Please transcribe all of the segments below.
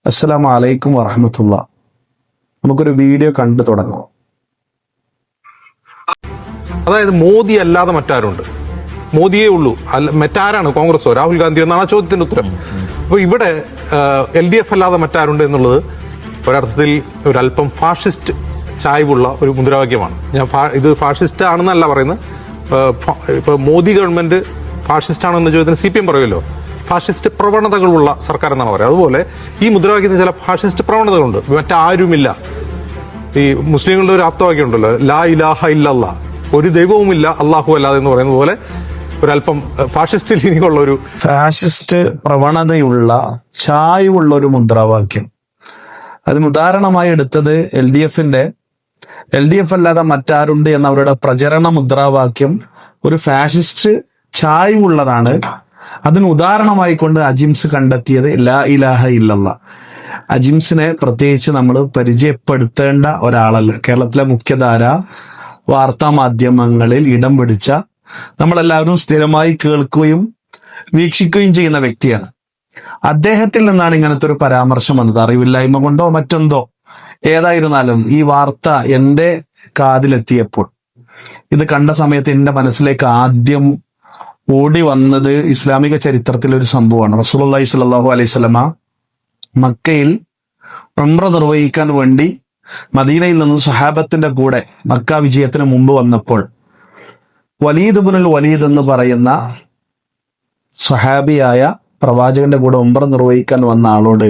അസ്സലാമു അലൈക്കും വറഹ്മത്തുള്ളാ. നമുക്കൊരു വീഡിയോ കണ്ടു തുടങ്ങാം. അതായത് മോദി അല്ലാതെ മറ്റാരുണ്ട്? മോദിയേ ഉള്ളൂ, മറ്റാരാണ്? കോൺഗ്രസോ രാഹുൽ ഗാന്ധിയോ എന്നാണ് ആ ചോദ്യത്തിന്റെ ഉത്തരം. അപ്പോൾ ഇവിടെ LDF അല്ലാതെ മറ്റാരുണ്ട് എന്നുള്ളത് ഒരർത്ഥത്തിൽ ഒരല്പം ഫാഷിസ്റ്റ് ചായ്വുള്ള ഒരു മുദ്രാവാക്യമാണ്. ഇത് ഫാഷിസ്റ്റ് ആണെന്നല്ല പറയുന്നത്. ഇപ്പൊ മോദി ഗവൺമെന്റ് ഫാഷിസ്റ്റ് ആണെന്ന ചോദ്യത്തിന് CPM പറയുമല്ലോ, ഫാഷിസ്റ്റ് പ്രവണതകളുള്ള സർക്കാർ എന്നാണ് പറയുന്നത്. അതുപോലെ ഈ മുദ്രാവാക്യത്തിന് ചില ഫാഷിസ്റ്റ് പ്രവണതകളുണ്ട്. മറ്റാരുമില്ല. ഈ മുസ്ലിങ്ങളുടെ ഒരു ആപ്തവാക്യം ഉണ്ടല്ലോ, ലാ ഇലാഹ ഇല്ലല്ലാ, ഒരു ദൈവവുമില്ല അള്ളാഹു അല്ലാതെ എന്ന് പറയുന്നത് പോലെ ഒരല്പം ഫാഷിസ്റ്റ് ലീനിങ്ങുള്ള ഒരു ഫാഷിസ്റ്റ് പ്രവണതയുള്ള ചായ്വുള്ള ഒരു മുദ്രാവാക്യം. അതിന് ഉദാഹരണമായി എടുത്തത് LDF അല്ലാതെ മറ്റാരുണ്ട് എന്ന അവരുടെ പ്രചരണ മുദ്രാവാക്യം ഒരു ഫാഷിസ്റ്റ് ചായ്വുള്ളതാണ്. അതിന് ഉദാഹരണമായി കൊണ്ട് അജിംസ് കണ്ടെത്തിയത് ലാ ഇലാഹ ഇല്ലല്ലാ. അജിംസിനെ പ്രത്യേകിച്ച് നമ്മൾ പരിചയപ്പെടുത്തേണ്ട ഒരാളല്ല. കേരളത്തിലെ മുഖ്യധാര വാർത്താ മാധ്യമങ്ങളിൽ ഇടം പിടിച്ച, നമ്മളെല്ലാവരും സ്ഥിരമായി കേൾക്കുകയും വീക്ഷിക്കുകയും ചെയ്യുന്ന വ്യക്തിയാണ്. അദ്ദേഹത്തിൽ നിന്നാണ് ഇങ്ങനത്തെ ഒരു പരാമർശം വന്നത്. അറിവില്ലായ്മ കൊണ്ടോ മറ്റെന്തോ, ഏതായിരുന്നാലും ഈ വാർത്ത എൻ്റെ കാതിലെത്തിയപ്പോൾ, ഇത് കണ്ട സമയത്ത് എൻ്റെ മനസ്സിലേക്ക് ആദ്യം ഓടി വന്നത് ഇസ്ലാമിക ചരിത്രത്തിലെ ഒരു സംഭവമാണ്. റസൂലുള്ളാഹി സ്വല്ലല്ലാഹു അലൈഹി വസല്ലമ മക്കയിൽ ഉംറ നിർവഹിക്കാൻ വേണ്ടി മദീനയിൽ നിന്ന് സ്വഹാബത്തിന്റെ കൂടെ മക്ക വിജയത്തിന് മുമ്പ് വന്നപ്പോൾ വലീദ് ഇബ്നുൽ വലീദ് എന്ന് പറയുന്ന സ്വഹാബിയായ പ്രവാചകന്റെ കൂടെ ഉംറ നിർവഹിക്കാൻ വന്ന ആളോട്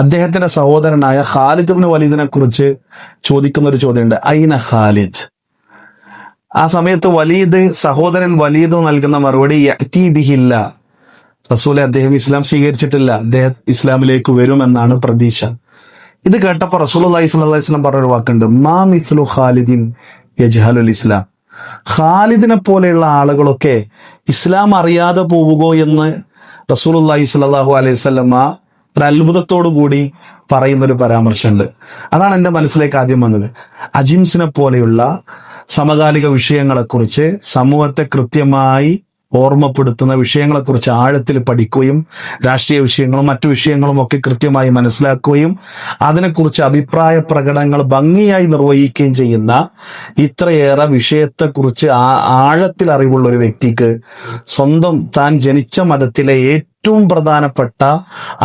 അദ്ദേഹത്തിന്റെ സഹോദരനായ ഖാലിദ് ഇബ്നു വലീദിനെ കുറിച്ച് ചോദിക്കുന്ന ഒരു ചോദ്യമുണ്ട്, ഐന ഖാലിദ്. ആ സമയത്ത് സഹോദരൻ വലീദ് നൽകുന്ന മറുപടി യഅ്തി ബിഹില്ല, റസൂലെ അദ്ദേഹം ഇസ്ലാം സ്വീകരിച്ചിട്ടില്ല, അദ്ദേഹം ഇസ്ലാമിലേക്ക് വരുമെന്നാണ് പ്രതീക്ഷ. ഇത് കേട്ടപ്പോൾ റസൂലുള്ളാഹി സ്വല്ലല്ലാഹു അലൈഹി വസല്ലം പറഞ്ഞൊരു വാക്കുണ്ട്, മാ മിസ്ലു ഖാലിദിൻ യജ്ഹലുൽ ഇസ്ലാം. ഖാലിദിനെ പോലെയുള്ള ആളുകളൊക്കെ ഇസ്ലാം അറിയാതെ പോവുകയോ എന്ന് റസൂലുള്ളാഹി സ്വല്ലല്ലാഹു അലൈഹി വസല്ലമ ഒരു അത്ഭുതത്തോടു കൂടി പറയുന്നൊരു പരാമർശമുണ്ട്. അതാണ് എൻ്റെ മനസ്സിലേക്ക് ആദ്യം വന്നത്. അജിംസിനെ പോലെയുള്ള സമകാലിക വിഷയങ്ങളെക്കുറിച്ച്, സമൂഹത്തെ കൃത്യമായി ഓർമ്മപ്പെടുത്തുന്ന വിഷയങ്ങളെക്കുറിച്ച് ആഴത്തിൽ പഠിക്കുകയും രാഷ്ട്രീയ വിഷയങ്ങളും മറ്റു വിഷയങ്ങളും ഒക്കെ കൃത്യമായി മനസ്സിലാക്കുകയും അതിനെക്കുറിച്ച് അഭിപ്രായ പ്രകടനങ്ങൾ ഭംഗിയായി നിർവഹിക്കുകയും ചെയ്യുന്ന ഇത്രയേറെ വിഷയത്തെക്കുറിച്ച് ആഴത്തിൽ അറിവുള്ള ഒരു വ്യക്തിക്ക് സ്വന്തം താൻ ജനിച്ച മതത്തിലെ ഏറ്റവും പ്രധാനപ്പെട്ട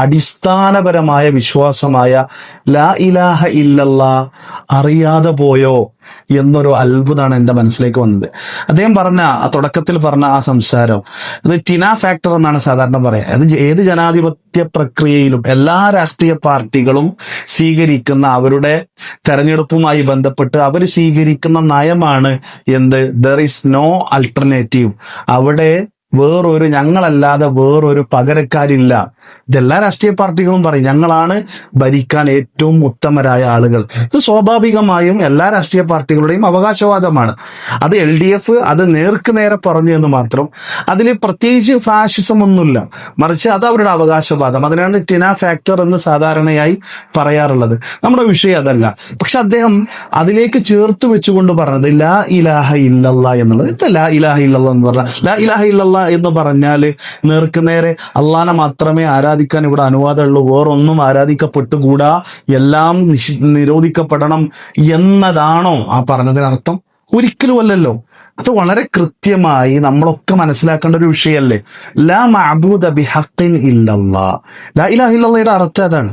അടിസ്ഥാനപരമായ വിശ്വാസമായ ലാ ഇലാഹ ഇല്ലല്ലാ അറിയാതെ പോയോ എന്നൊരു അത്ഭുതമാണ് എൻ്റെ മനസ്സിലേക്ക് വന്നത്. അദ്ദേഹം തുടക്കത്തിൽ പറഞ്ഞ ആ സംസാരം, ഇത് ടിന ഫാക്ടർ എന്നാണ് സാധാരണ പറയാം. അത് ഏത് ജനാധിപത്യ പ്രക്രിയയിലും എല്ലാ രാഷ്ട്രീയ പാർട്ടികളും സ്വീകരിക്കുന്ന അവരുടെ തെരഞ്ഞെടുപ്പുമായി ബന്ധപ്പെട്ട് അവർ സ്വീകരിക്കുന്ന നയമാണ് എന്ത്, ദർ ഈസ് നോ അൾട്ടർനേറ്റീവ്. അവിടെ ഞങ്ങളല്ലാതെ വേറൊരു പകരക്കാരില്ല. ഇതെല്ലാ രാഷ്ട്രീയ പാർട്ടികളും പറയും, ഞങ്ങളാണ് ഭരിക്കാൻ ഏറ്റവും ഉത്തമരായ ആളുകൾ. ഇത് സ്വാഭാവികമായും എല്ലാ രാഷ്ട്രീയ പാർട്ടികളുടെയും അവകാശവാദമാണ്. അത് LDF അത് നേർക്ക് നേരെ പറഞ്ഞു എന്ന് മാത്രം. അതിൽ പ്രത്യേകിച്ച് ഫാഷിസം ഒന്നുമില്ല, മറിച്ച് അത് അവരുടെ അവകാശവാദം. അതിനാണ് ടിന ഫാക്ടർ എന്ന് സാധാരണയായി പറയാറുള്ളത്. നമ്മുടെ വിഷയം അതല്ല. പക്ഷെ അദ്ദേഹം അതിലേക്ക് ചേർത്ത് വെച്ചുകൊണ്ട് പറഞ്ഞത് ലാ ഇലാഹ ഇല്ലല്ലാ എന്നുള്ളത്. ഇത് ലാ ഇലാഹ ഇല്ലല്ലാ എന്ന് പറഞ്ഞാൽ, ലാ ഇലാഹ ഇല്ലല്ലാ എന്ന് പറഞ്ഞാല് നേർക്ക് നേരെ അള്ളാനെ മാത്രമേ ആരാധിക്കാൻ ഇവിടെ അനുവാദമുള്ളൂ, വേറൊന്നും ആരാധിക്കപ്പെട്ടുകൂടാ, എല്ലാം നിരോധിക്കപ്പെടണം എന്നതാണോ ആ പറഞ്ഞതിനർത്ഥം? ഒരിക്കലും അല്ലല്ലോ. അത് വളരെ കൃത്യമായി നമ്മളൊക്കെ മനസ്സിലാക്കേണ്ട ഒരു വിഷയമല്ലേ. ലാ മഅബൂദ ബിഹഖിൻ ഇല്ലല്ലാ. ലാ ഇലാഹ ഇല്ലല്ലയുടെ അർത്ഥം അതാണ്.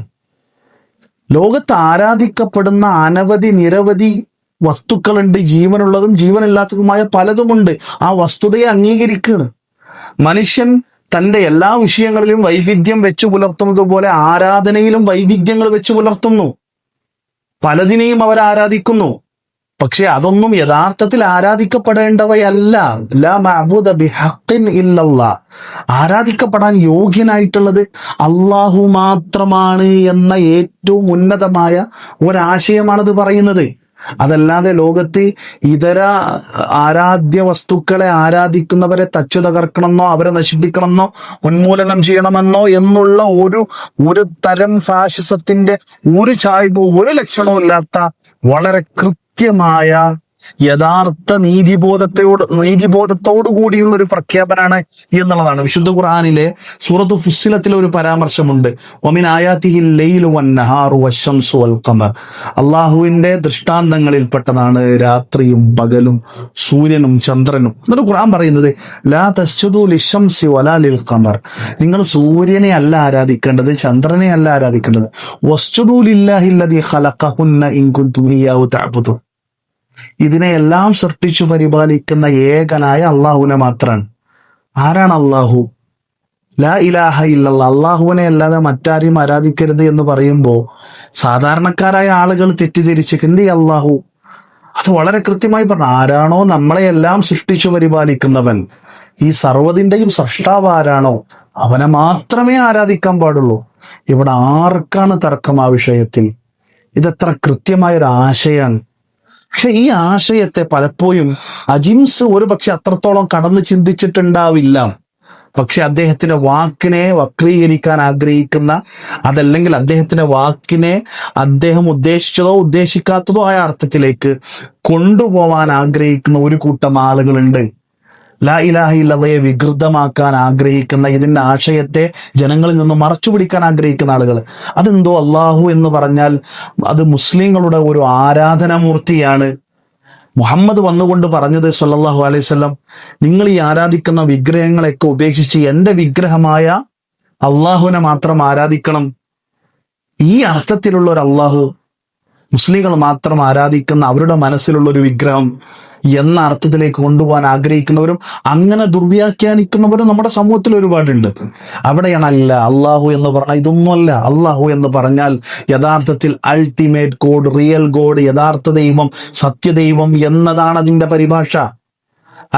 ലോകത്ത് ആരാധിക്കപ്പെടുന്ന നിരവധി വസ്തുക്കളുണ്ട്, ജീവനുള്ളതും ജീവനില്ലാത്തതുമായ പലതുമുണ്ട്. ആ വസ്തുതയെ അംഗീകരിക്കുകയാണ്. മനുഷ്യൻ തൻ്റെ എല്ലാ വിഷയങ്ങളിലും വൈവിധ്യം വെച്ചു പുലർത്തുന്നത് പോലെ ആരാധനയിലും വൈവിധ്യങ്ങൾ വെച്ചു പുലർത്തുന്നു. പലതിനെയും അവർ ആരാധിക്കുന്നു. പക്ഷെ അതൊന്നും യഥാർത്ഥത്തിൽ ആരാധിക്കപ്പെടേണ്ടവയല്ല. ലാ മഅബൂദ ബിഹഖിൻ ഇല്ലല്ലാ. ആരാധിക്കപ്പെടാൻ യോഗ്യനായിട്ടുള്ളത് അള്ളാഹു മാത്രമാണ് എന്ന ഏറ്റവും ഉന്നതമായ ഒരാശയമാണത് പറയുന്നത്. അതല്ലാതെ ലോകത്ത് ഇതര ആരാധ്യ വസ്തുക്കളെ ആരാധിക്കുന്നവരെ തച്ചു തകർക്കണമെന്നോ അവരെ നശിപ്പിക്കണമെന്നോ ഉന്മൂലനം ചെയ്യണമെന്നോ എന്നുള്ള ഒരു തരം ഫാഷിസത്തിന്റെ ഒരു ചായ്വും ഒരു ലക്ഷണവും ഇല്ലാത്ത വളരെ കൃത്യമായ യഥാർത്ഥ നീതിബോധത്തോടു കൂടിയുള്ള ഒരു പ്രഖ്യാപനാണ് എന്നുള്ളതാണ്. വിശുദ്ധ ഖുർആനിലെ സൂറത്ത് ഫുസ്സിലത്തിലെ ഒരു പരാമർശമുണ്ട്, വമിൻ ആയാതിഹിൽ ലൈലു വന്നഹാറു വശംസു വൽ ഖമർ. അള്ളാഹുവിന്റെ ദൃഷ്ടാന്തങ്ങളിൽപ്പെട്ടതാണ് രാത്രിയും പകലും സൂര്യനും ചന്ദ്രനും. എന്നിട്ട് ഖുർആൻ പറയുന്നത് ലാ തസ്ജുദു ലിശംസി വലാ ലിൽ ഖമർ. നിങ്ങൾ സൂര്യനെ അല്ല ആരാധിക്കേണ്ടത്, ചന്ദ്രനെ അല്ല ആരാധിക്കേണ്ടത്. വസ്ജുദു ലില്ലാഹി അല്ലദീ ഖലഖഹുന്ന ഇൻ കുൻതും ഇയ്യാഹു തഅബുദൂൻ. ഇതിനെയെല്ലാം സൃഷ്ടിച്ചു പരിപാലിക്കുന്ന ഏകനായ അള്ളാഹുവിനെ മാത്രമാണ്. ആരാണ് അള്ളാഹു? ലാ ഇലാഹ ഇല്ലല്ലാഹ്. അള്ളാഹുവിനെ അല്ലാതെ മറ്റാരെയും ആരാധിക്കരുത് എന്ന് പറയുമ്പോൾ സാധാരണക്കാരായ ആളുകൾ തെറ്റിദ്ധരിച്ച് എന്തേ അള്ളാഹു? അത് വളരെ കൃത്യമായി പറഞ്ഞു. ആരാണോ നമ്മളെയെല്ലാം സൃഷ്ടിച്ചു പരിപാലിക്കുന്നവൻ, ഈ സർവ്വതിന്റെയും സൃഷ്ടാവ് ആരാണോ അവനെ മാത്രമേ ആരാധിക്കാൻ പാടുള്ളൂ. ഇവിടെ ആർക്കാണ് തർക്കം ആ വിഷയത്തിൽ? ഇതെത്ര കൃത്യമായൊരു ആശയാണ്. പക്ഷെ ഈ ആശയത്തെ പലപ്പോഴും അജിംസ് ഒരു പക്ഷെ അത്രത്തോളം കടന്ന് ചിന്തിച്ചിട്ടുണ്ടാവില്ല. പക്ഷെ അദ്ദേഹത്തിന്റെ വാക്കിനെ വക്രീകരിക്കാൻ ആഗ്രഹിക്കുന്ന, അതല്ലെങ്കിൽ അദ്ദേഹത്തിന്റെ വാക്കിനെ അദ്ദേഹം ഉദ്ദേശിച്ചതോ ഉദ്ദേശിക്കാത്തതോ ആയ അർത്ഥത്തിലേക്ക് കൊണ്ടുപോവാൻ ആഗ്രഹിക്കുന്ന ഒരു കൂട്ടം ആളുകളുണ്ട്. ലാ ഇലാഹ ഇല്ലല്ലാഹയെ വികൃതമാക്കാൻ ആഗ്രഹിക്കുന്ന, ഇതിന്റെ ആശയത്തെ ജനങ്ങളിൽ നിന്ന് മറച്ചു പിടിക്കാൻ ആഗ്രഹിക്കുന്ന ആളുകൾ. അതെന്തോ അള്ളാഹു എന്ന് പറഞ്ഞാൽ അത് മുസ്ലിങ്ങളുടെ ഒരു ആരാധനാമൂർത്തിയാണ്. മുഹമ്മദ് വന്നുകൊണ്ട് പറഞ്ഞത് സല്ലല്ലാഹു അലൈഹി വസല്ലം, നിങ്ങൾ ഈ ആരാധിക്കുന്ന വിഗ്രഹങ്ങളെയൊക്കെ ഉപേക്ഷിച്ച് എന്റെ വിഗ്രഹമായ അള്ളാഹുവിനെ മാത്രം ആരാധിക്കണം. ഈ അർത്ഥത്തിലുള്ള ഒരു അള്ളാഹു, മുസ്ലിങ്ങൾ മാത്രം ആരാധിക്കുന്ന അവരുടെ മനസ്സിലുള്ള ഒരു വിഗ്രഹം എന്ന അർത്ഥത്തിലേക്ക് കൊണ്ടുപോകാൻ ആഗ്രഹിക്കുന്നവരും അങ്ങനെ ദുർവ്യാഖ്യാനിക്കുന്നവരും നമ്മുടെ സമൂഹത്തിൽ ഒരുപാടുണ്ട്. അവിടെയാണ് അല്ല അള്ളാഹു എന്ന് പറഞ്ഞാൽ ഇതൊന്നുമല്ല. അള്ളാഹു എന്ന് പറഞ്ഞാൽ യഥാർത്ഥത്തിൽ അൾട്ടിമേറ്റ് ഗോഡ്, റിയൽ ഗോഡ്, യഥാർത്ഥ ദൈവം, സത്യദൈവം എന്നതാണ് അതിന്റെ പരിഭാഷ.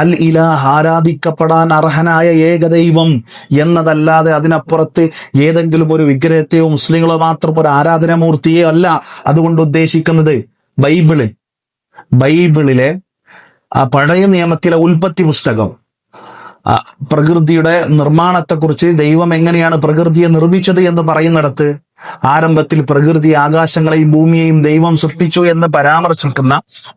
അൽ ഇലാഹ്, ആരാധിക്കപ്പെടാൻ അർഹനായ ഏകദൈവം എന്നതല്ലാതെ അതിനപ്പുറത്ത് ഏതെങ്കിലും ഒരു വിഗ്രഹത്തെയോ മുസ്ലിങ്ങളോ മാത്രം ഒരു ആരാധനാമൂർത്തിയോ അല്ല അതുകൊണ്ട് ഉദ്ദേശിക്കുന്നത്. ബൈബിളിലെ ആ പഴയ നിയമത്തിലെ ഉൽപ്പത്തി പുസ്തകം, പ്രകൃതിയുടെ നിർമ്മാണത്തെക്കുറിച്ച് ദൈവം എങ്ങനെയാണ് പ്രകൃതിയെ നിർമ്മിച്ചത് എന്ന് പറയുന്നിടത്ത് ആരംഭത്തിൽ പ്രകൃതി ആകാശങ്ങളെയും ഭൂമിയെയും ദൈവം സൃഷ്ടിച്ചു എന്ന് പരാമർശിക്കുന്ന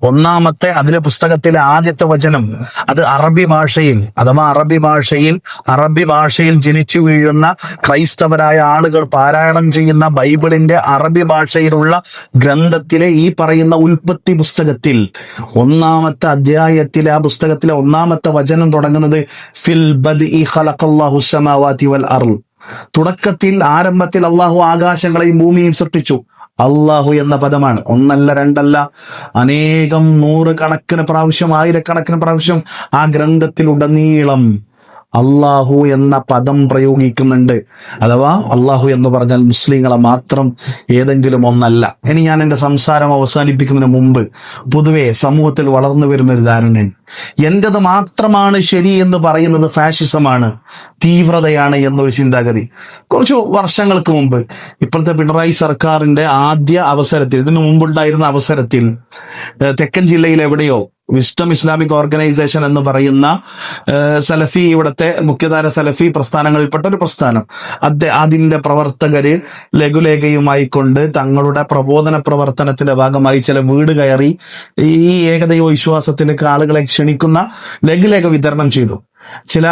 ഒന്നാമത്തെ അതിലെ പുസ്തകത്തിലെ ആദ്യത്തെ വചനം അത് അറബി ഭാഷയിൽ, അഥവാ അറബി ഭാഷയിൽ ജനിച്ചു വീഴുന്ന ക്രൈസ്തവരായ ആളുകൾ പാരായണം ചെയ്യുന്ന ബൈബിളിന്റെ അറബി ഭാഷയിലുള്ള ഗ്രന്ഥത്തിലെ ഈ പറയുന്ന ഉൽപ്പത്തി പുസ്തകത്തിൽ ഒന്നാമത്തെ അധ്യായത്തിലെ ആ പുസ്തകത്തിലെ ഒന്നാമത്തെ വചനം തുടങ്ങുന്നത് ഫിൽ ബദ്ഇ ഖലഖല്ലാഹു സമാവാതി വൽ അർള്. തുടക്കത്തിൽ, ആരംഭത്തിൽ അള്ളാഹു ആകാശങ്ങളെയും ഭൂമിയെയും സൃഷ്ടിച്ചു. അള്ളാഹു എന്ന പദമാണ് ഒന്നല്ല രണ്ടല്ല അനേകം നൂറുകണക്കിന് പ്രാവശ്യം, ആയിരക്കണക്കിന് പ്രാവശ്യം ആ ഗ്രന്ഥത്തിൽ ഉടനീളം അള്ളാഹു എന്ന പദം പ്രയോഗിക്കുന്നുണ്ട്. അഥവാ അള്ളാഹു എന്ന് പറഞ്ഞാൽ മുസ്ലിങ്ങളെ മാത്രം ഏതെങ്കിലും ഒന്നല്ല. ഇനി ഞാൻ എൻ്റെ സംസാരം അവസാനിപ്പിക്കുന്നതിന് മുമ്പ് പൊതുവെ സമൂഹത്തിൽ വളർന്നു വരുന്ന ഒരു ധാരണ, എന്റേത് മാത്രമാണ് ശരി എന്ന് പറയുന്നത് ഫാഷിസമാണ്, തീവ്രതയാണ് എന്നൊരു ചിന്താഗതി. കുറച്ചു വർഷങ്ങൾക്ക് മുമ്പ് ഇപ്പോഴത്തെ പിണറായി സർക്കാരിന്റെ ആദ്യ അവസരത്തിൽ, ഇതിനു മുമ്പുണ്ടായിരുന്ന അവസരത്തിൽ തെക്കൻ ജില്ലയിൽ എവിടെയോ വിസ്ഡം ഇസ്ലാമിക് ഓർഗനൈസേഷൻ എന്ന് പറയുന്ന സലഫി, ഇവിടുത്തെ മുഖ്യധാര സലഫി പ്രസ്ഥാനങ്ങളിൽപ്പെട്ട ഒരു പ്രസ്ഥാനം, അതിന്റെ പ്രവർത്തകര് ലഘുലേഖയുമായി കൊണ്ട് തങ്ങളുടെ പ്രബോധന പ്രവർത്തനത്തിന്റെ ഭാഗമായി ചില വീട് കയറി ഈ ഏകദൈവ വിശ്വാസത്തിലേക്ക് ആളുകളെ ക്ഷണിക്കുന്ന ലഘുലേഖ വിതരണം ചെയ്തു. ചില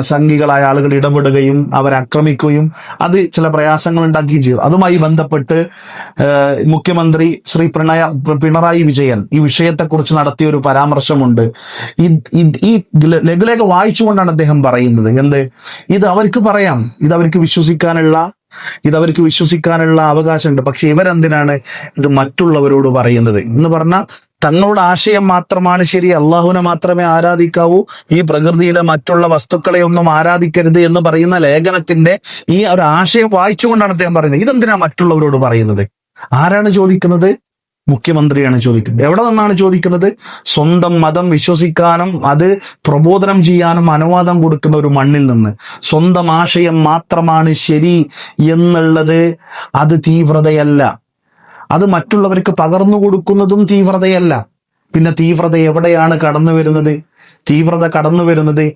സംഘികളായ ആളുകൾ ഇടപെടുകയും അവരെ ആക്രമിക്കുകയും അത് ചില പ്രയാസങ്ങൾ ഉണ്ടാക്കുകയും ചെയ്തു. അതുമായി ബന്ധപ്പെട്ട് മുഖ്യമന്ത്രി ശ്രീ പിണറായി വിജയൻ ഈ വിഷയത്തെക്കുറിച്ച് നടത്തിയ ഒരു പരാമർശമുണ്ട്. ഈ ലഘുലേഖ വായിച്ചുകൊണ്ടാണ് അദ്ദേഹം പറയുന്നത്, എന്ത്, ഇത് അവർക്ക് പറയാം, ഇത് അവർക്ക് വിശ്വസിക്കാനുള്ള അവകാശമുണ്ട്. പക്ഷെ ഇവരെന്തിനാണ് ഇത് മറ്റുള്ളവരോട് പറയുന്നത് എന്ന് പറഞ്ഞാൽ തങ്ങളുടെ ആശയം മാത്രമാണ് ശരി, അള്ളാഹുവിനെ മാത്രമേ ആരാധിക്കാവൂ, ഈ പ്രകൃതിയിലെ മറ്റുള്ള വസ്തുക്കളെ ഒന്നും ആരാധിക്കരുത് എന്ന് പറയുന്ന ലേഖനത്തിന്റെ ഈ ഒരു ആശയം വായിച്ചുകൊണ്ടാണ് അദ്ദേഹം പറയുന്നത്. ഇതെന്തിനാ മറ്റുള്ളവരോട് പറയുന്നത്? ആരാണ് ചോദിക്കുന്നത്? മുഖ്യമന്ത്രിയാണ് ചോദിക്കുന്നത്. എവിടെ നിന്നാണ് ചോദിക്കുന്നത്? സ്വന്തം മതം വിശ്വസിക്കാനും അത് പ്രബോധനം ചെയ്യാനും അനുവാദം കൊടുക്കുന്ന ഒരു മണ്ണിൽ നിന്ന്. സ്വന്തം ആശയം മാത്രമാണ് ശരി എന്നുള്ളത് അത് തീവ്രതയല്ല, അത് മറ്റുള്ളവർക്ക് പകർന്നു കൊടുക്കുന്നതും തീവ്രതയല്ല. പിന്നെ തീവ്രത എവിടെയാണ് കടന്നു വരുന്നത്? തീവ്രത കടന്നു വരുന്നത്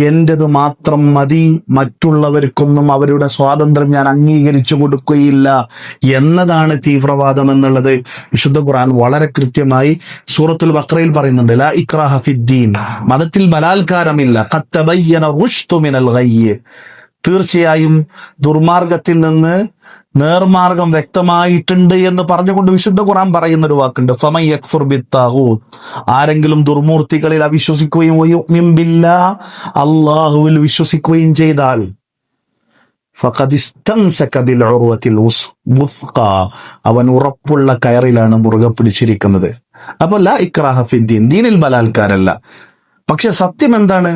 എന്റേത് മാത്രം മതി, മറ്റുള്ളവർക്കൊന്നും അവരുടെ സ്വാതന്ത്ര്യം ഞാൻ അംഗീകരിച്ചു കൊടുക്കുകയില്ല എന്നതാണ് തീവ്രവാദം എന്നുള്ളത് വിശുദ്ധ ഖുർആൻ വളരെ കൃത്യമായി സൂറത്തുൽ ബഖറയിൽ പറയുന്നുണ്ട്. ലാ ഇക്റാഹ ഫിദ്ദീൻ, മതത്തിൽ ബലാത്കാരമില്ല. ഖദ് തബയ്യന റുശ്ദു മിനൽ ഗയ്യ്, തീർച്ചയായും ദുർമാർഗത്തിൽ നിന്ന് നേർമാർഗം വ്യക്തമായിട്ടുണ്ട് എന്ന് പറഞ്ഞുകൊണ്ട് വിശുദ്ധ ഖുർആൻ പറയുന്ന ഒരു വാക്കുണ്ട്, ഫമൻ യക്ഫുർ ബിത്താഗൂത്ത്, ആരെങ്കിലും ദുർമൂർത്തികളിൽ അവിശ്വസിക്കുകയും വയുമിൻ ബില്ലാഹ്, അല്ലാഹുവിൽ വിശ്വസിക്കുകയും ചെയ്താൽ ഫഖദ് ഇസ്തംസക ബിൽ ഉർവത്തിൽ വുസ്ഖാ, അവൻ ഉറപ്പുള്ള കയറിലാണ് മുറുകെ പിടിച്ചിരിക്കുന്നത്. അപ്പൊ ലാ ഇക്റാഹ ഫിദ്ദീൻ, ദീനിൽ ബലാത്കാരല്ല. പക്ഷെ സത്യം എന്താണ്?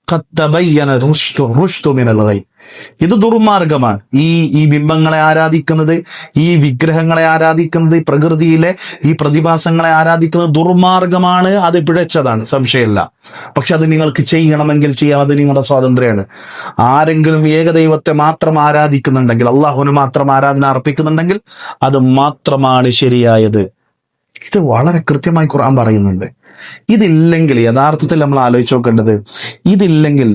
ഖദ് തബയ്യന റുശ്ദു മിനൽ ഗയ്, ഇത് ദുർമാർഗമാണ്. ഈ ബിംബങ്ങളെ ആരാധിക്കുന്നത്, ഈ വിഗ്രഹങ്ങളെ ആരാധിക്കുന്നത്, പ്രകൃതിയിലെ ഈ പ്രതിഭാസങ്ങളെ ആരാധിക്കുന്നത് ദുർമാർഗമാണ്, അത് പിഴച്ചതാണ്, സംശയമില്ല. പക്ഷെ അത് നിങ്ങൾക്ക് ചെയ്യണമെങ്കിൽ ചെയ്യാം, അത് നിങ്ങളുടെ സ്വാതന്ത്ര്യമാണ്. ആരെങ്കിലും ഏകദൈവത്തെ മാത്രം ആരാധിക്കുന്നുണ്ടെങ്കിൽ, അള്ളാഹുവിന് മാത്രം ആരാധന അർപ്പിക്കുന്നുണ്ടെങ്കിൽ അത് മാത്രമാണ് ശരിയായത്. ഇത് വളരെ കൃത്യമായി ഖുർആൻ പറയുന്നുണ്ട്. ഇതില്ലെങ്കിൽ യഥാർത്ഥത്തിൽ നമ്മൾ ആലോചിച്ച് നോക്കേണ്ടത്, ഇതില്ലെങ്കിൽ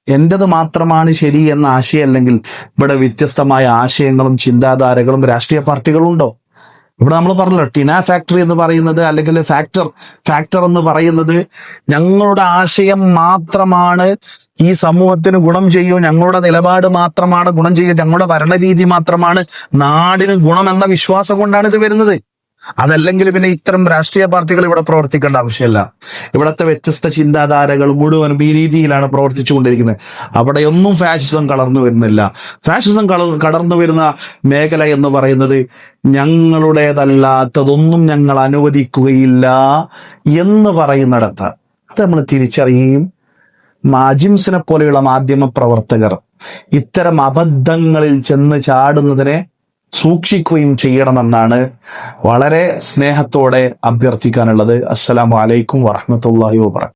എന്റേത് മാത്രമാണ് ശരി എന്ന ആശയം അല്ലെങ്കിൽ ഇവിടെ വ്യത്യസ്തമായ ആശയങ്ങളും ചിന്താധാരകളും രാഷ്ട്രീയ പാർട്ടികളും ഉണ്ടോ? ഇവിടെ നമ്മൾ പറഞ്ഞല്ലോ, ടിന ഫാക്ടറി എന്ന് പറയുന്നത് അല്ലെങ്കിൽ ഫാക്ടർ എന്ന് പറയുന്നത് ഞങ്ങളുടെ ആശയം മാത്രമാണ് ഈ സമൂഹത്തിന് ഗുണം ചെയ്യൂ, ഞങ്ങളുടെ നിലപാട് മാത്രമാണ് ഗുണം ചെയ്യൂ, ഞങ്ങളുടെ ഭരണരീതി മാത്രമാണ് നാടിന് ഗുണം എന്ന വിശ്വാസം കൊണ്ടാണ് ഇത് വരുന്നത്. അതല്ലെങ്കിൽ പിന്നെ ഇത്തരം രാഷ്ട്രീയ പാർട്ടികൾ ഇവിടെ പ്രവർത്തിക്കേണ്ട ആവശ്യമില്ല. ഇവിടുത്തെ വ്യത്യസ്ത ചിന്താധാരകൾ മുഴുവനും ഈ രീതിയിലാണ് പ്രവർത്തിച്ചുകൊണ്ടിരിക്കുന്നത്. അവിടെയൊന്നും ഫാഷിസം കലർന്നു വരുന്നില്ല. ഫാഷിസം കടർന്നു വരുന്ന മേഖല എന്ന് പറയുന്നത് ഞങ്ങളുടേതല്ലാത്തതൊന്നും ഞങ്ങൾ അനുവദിക്കുകയില്ല എന്ന് പറയുന്നിടത്താണ്. അത് നമ്മൾ തിരിച്ചറിയുകയും മാജിംസിനെ പോലെയുള്ള മാധ്യമ പ്രവർത്തകർ ഇത്തരം അബദ്ധങ്ങളിൽ ചെന്ന് ചാടുന്നതിനെ സൂക്ഷിക്കുകയും ചെയ്യണമെന്നാണ് വളരെ സ്നേഹത്തോടെ അഭ്യർത്ഥിക്കാനുള്ളത്. അസ്സലാമു അലൈക്കും വറഹ്മത്തുള്ളാഹി വബറകാതുഹു.